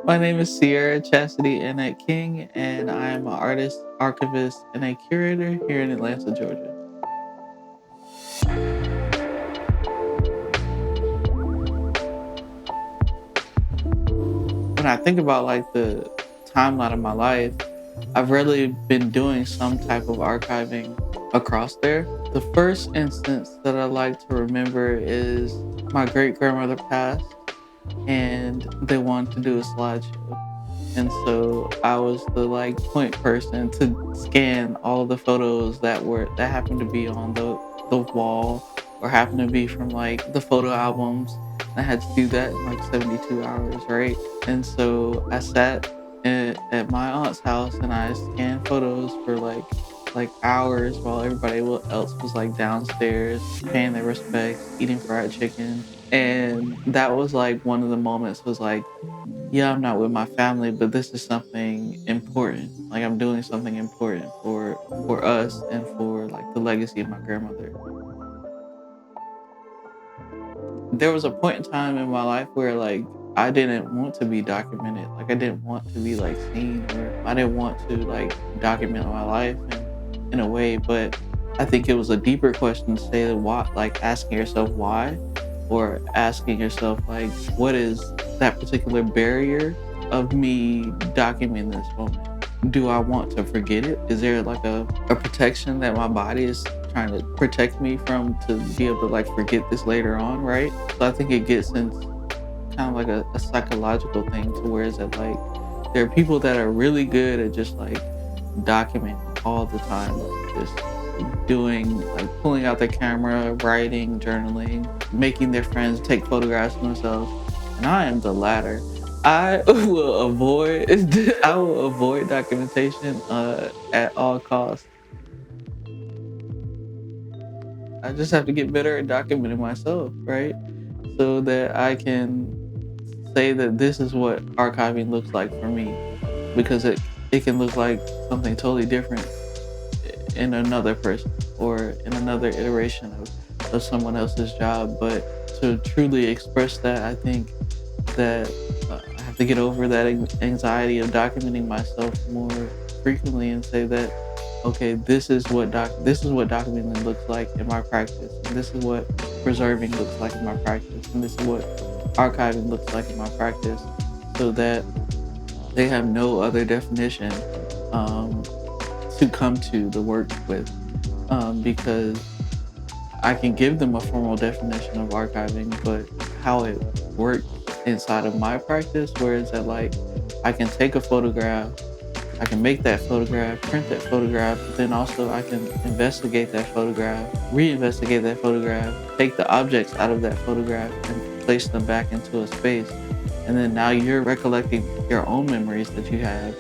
My name is Sierra Chastity Annette King, and I am an artist, archivist, and a curator here in Atlanta, Georgia. When I think about like the timeline of my life, I've really been doing some type of archiving across there. The first instance that I like to remember is my great grandmother passed, and they wanted to do a slideshow. And so I was the like point person to scan all the photos that happened to be on the wall or happened to be from like the photo albums. I had to do that in like 72 hours, right? And so I sat at my aunt's house and I scanned photos for like hours while everybody else was like downstairs paying their respects, eating fried chicken. And that was like one of the moments was like, yeah, I'm not with my family, but this is something important. Like I'm doing something important for us and for like the legacy of my grandmother. There was a point in time in my life where like I didn't want to be documented. Like I didn't want to be like seen, or I didn't want to like document my life in a way. But I think it was a deeper question to say that why, like asking yourself why, or asking yourself like what is that particular barrier of me documenting this moment? Do I want to forget it? Is there like a protection that my body is trying to protect me from to be able to like forget this later on, right? So I think it gets into kind of like a psychological thing to where is that like there are people that are really good at just like documenting all the time, like just doing like pulling out their camera, writing, journaling, making their friends take photographs of themselves. And I am the latter. I will avoid I will avoid documentation at all costs. I just have to get better at documenting myself, right? So that I can say that this is what archiving looks like for me. Because it can look like something totally different in another person or in another iteration of someone else's job. But to truly express that, I think that I have to get over that anxiety of documenting myself more frequently and say that okay, this is what documenting looks like in my practice, and this is what preserving looks like in my practice, and this is what archiving looks like in my practice, so that they have no other definition um, to come to the work with, because I can give them a formal definition of archiving, but how it works inside of my practice, where it's that like I can take a photograph, I can make that photograph, print that photograph, but then also I can investigate that photograph, reinvestigate that photograph, take the objects out of that photograph and place them back into a space. And then now you're recollecting your own memories that you have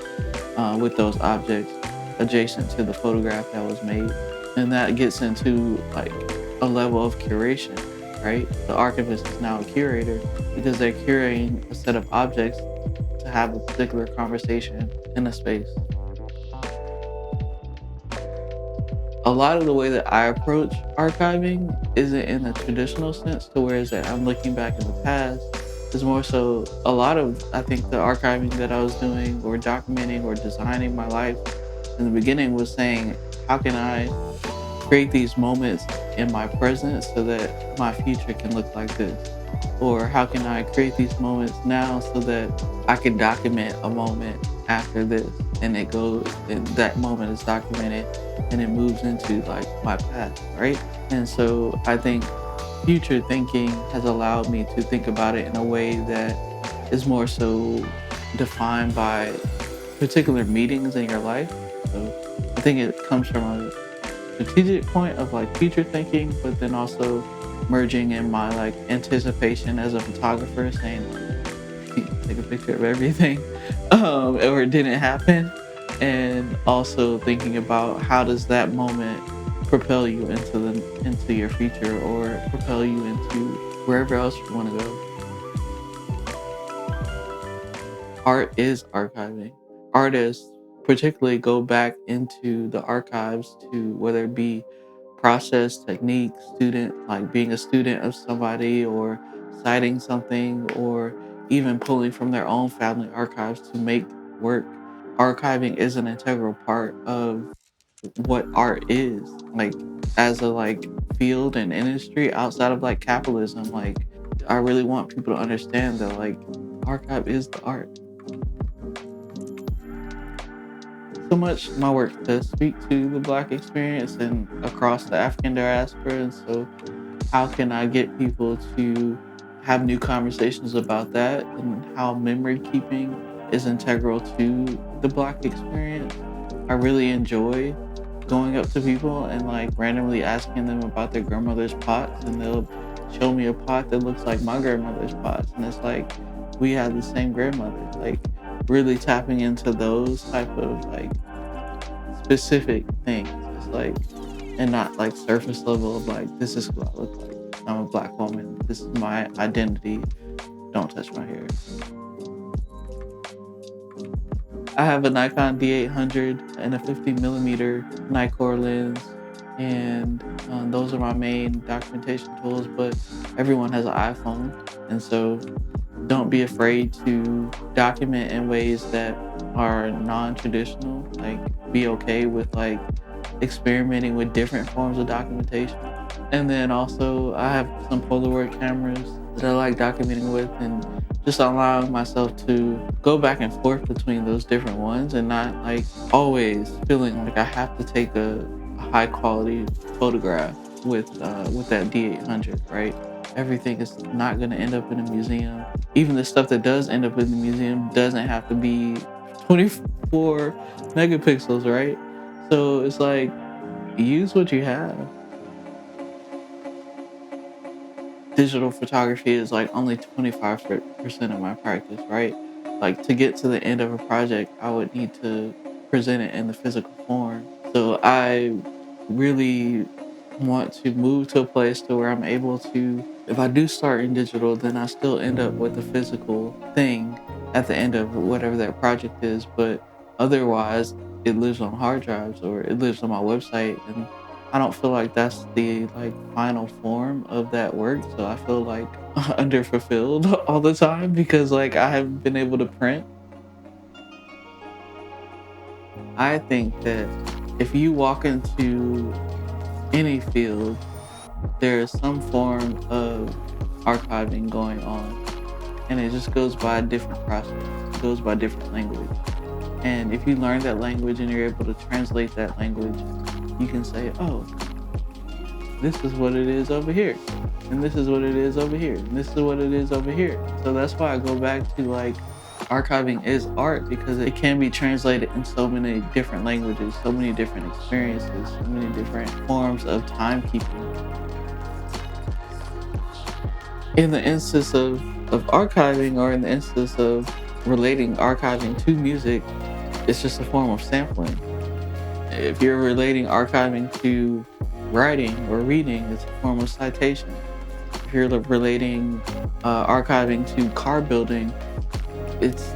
with those objects adjacent to the photograph that was made. And that gets into like a level of curation, right? The archivist is now a curator because they're curating a set of objects to have a particular conversation in a space. A lot of the way that I approach archiving isn't in a traditional sense to where is that I'm looking back in the past. It's more so a lot of I think the archiving that I was doing or documenting or designing my life in the beginning was saying, how can I create these moments in my present so that my future can look like this? Or how can I create these moments now so that I can document a moment after this? And it goes, and that moment is documented and it moves into like my past, right? And so I think future thinking has allowed me to think about it in a way that is more so defined by particular meetings in your life. So I think it comes from a strategic point of like future thinking, but then also merging in my like anticipation as a photographer, saying like, take a picture of everything, or it didn't happen, and also thinking about how does that moment propel you into your future or propel you into wherever else you want to go. Art is archiving. Artists particularly go back into the archives to whether it be process, technique, student, like being a student of somebody or citing something or even pulling from their own family archives to make work. Archiving is an integral part of what art is, like, as a like field and industry outside of like capitalism. Like, I really want people to understand that like archive is the art. So much my work does speak to the Black experience and across the African diaspora, and so how can I get people to have new conversations about that and how memory keeping is integral to the Black experience? I really enjoy going up to people and like randomly asking them about their grandmother's pots, and they'll show me a pot that looks like my grandmother's pots, and it's like we have the same grandmother. Like, really tapping into those type of like specific things. It's like, and not like surface level of like, this is who I look like. I'm a Black woman. This is my identity. Don't touch my hair. I have a Nikon D800 and a 50mm Nikkor lens, and those are my main documentation tools. But everyone has an iPhone, and so don't be afraid to document in ways that are non-traditional. Like, be okay with like experimenting with different forms of documentation. And then also I have some Polaroid cameras that I like documenting with, and just allowing myself to go back and forth between those different ones and not like always feeling like I have to take a high quality photograph with that D800, right? Everything is not going to end up in a museum. Even the stuff that does end up in the museum doesn't have to be 24 megapixels, right? So it's like, use what you have. Digital photography is like only 25% of my practice, right? Like, to get to the end of a project, I would need to present it in the physical form. So I really want to move to a place to where I'm able to, if I do start in digital, then I still end up with a physical thing at the end of whatever that project is. But otherwise, it lives on hard drives or it lives on my website, and I don't feel like that's the like final form of that work. So I feel like underfulfilled all the time because like I haven't been able to print. I think that if you walk into any field, there is some form of archiving going on, and it just goes by a different process. It goes by different language. And if you learn that language and you're able to translate that language, you can say, oh, this is what it is over here, and this is what it is over here, and this is what it is over here. So that's why I go back to like, archiving is art because it can be translated in so many different languages, so many different experiences, so many different forms of timekeeping. In the instance of archiving, or in the instance of relating archiving to music, it's just a form of sampling. If you're relating archiving to writing or reading, it's a form of citation. If you're relating archiving to car building, it's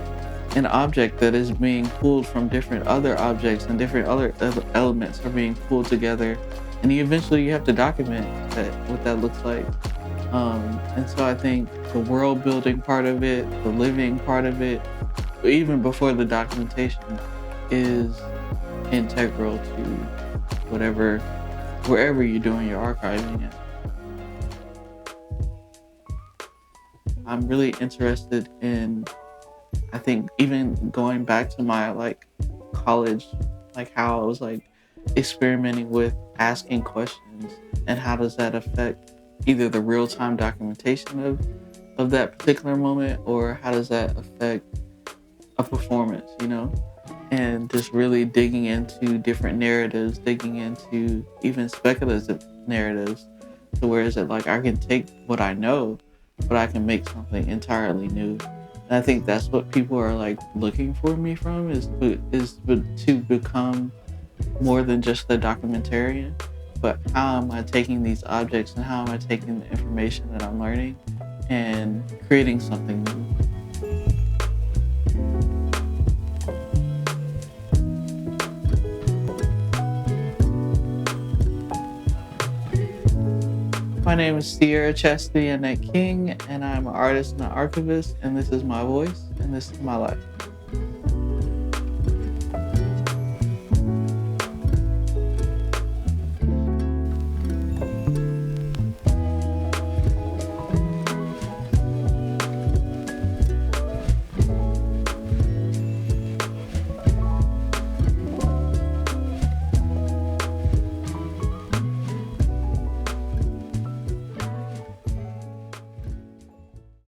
an object that is being pulled from different other objects, and different other elements are being pulled together, and eventually you have to document that, what that looks like. And so I think the world building part of it, the living part of it, even before the documentation, is integral to wherever you're doing your archiving at. I'm really interested in, I think, even going back to my like college, like how I was like experimenting with asking questions, and how does that affect either the real-time documentation of that particular moment, or how does that affect a performance, you know? And just really digging into different narratives, digging into even speculative narratives, to where is it like I can take what I know, but I can make something entirely new. And I think that's what people are like looking for me from, is to become more than just the documentarian, but how am I taking these objects and how am I taking the information that I'm learning and creating something new. My name is Sierra Chastity Annette King, and I'm an artist and an archivist, and this is my voice, and this is my life.